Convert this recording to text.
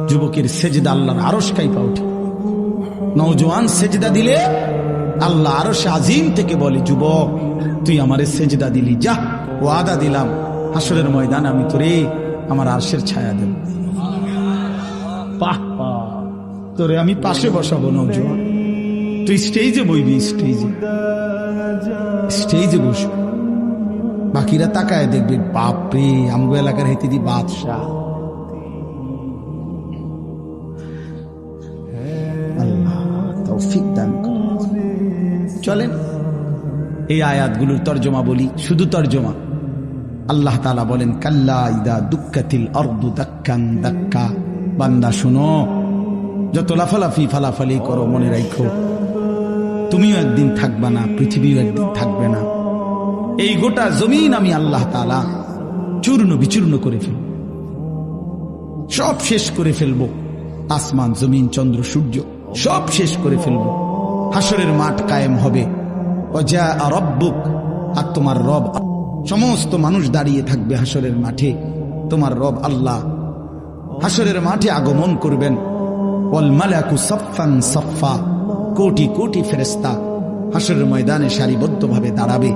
যুবকের সেজদা আল্লাহর আরশ কাঁপা ওঠে। নওজোয়ান সেজদা দিলে আল্লাহ আরশ আজিম থেকে বলে, যুবক তুই আমারে সেজদা দিলি, যা ওয়াদা দিলাম হাসরের ময়দান আমি তোরে আমার আরশের ছায়া দেব। বাহ বাহ, তোরে আমি পাশে বসাবো নওজোয়ান, তুই স্টেজে বইবি, স্টেজে বসবি, বাকিরা তাকায় দেখবে বাপরে আমগো এলাকার হেতে দি বাদশাহ। আল্লাহ তৌফিক দান করুন। চলেন এই আয়াতগুলোর তর্জমা বলি, শুধু তর্জমা। আল্লাহ তাআলা বলেন, কাল্লা ইদা দুক্কাতিল আরদু দাক্কান দাক্কা। বান্দা শুনো, যত লাফালাফি ফালাফালি করো মনে রাখো তুমিও একদিন থাকবা না, পৃথিবীও একদিন থাকবে না। এই গোটা জমিন আমি আল্লাহ তাআলা চূর্ণ বিচূর্ণ করে ফেলব, সব শেষ করে ফেলবো। আসমান জমিন চন্দ্র সূর্য সব শেষ করে ফেলবো। হাসরের মাঠ কায়েম হবে। ওয়া রাব্বুক, আর তোমার রব, সমস্ত মানুষ দাঁড়িয়ে থাকবে হাসরের মাঠে। তোমার রব আল্লাহ হাসরের মাঠে আগমন করবেন। ওয়াল মালাকু সাফফান সাফফা, কোটি কোটি ফেরেশতা হাসরের ময়দানে সারিবদ্ধভাবে দাঁড়াবে।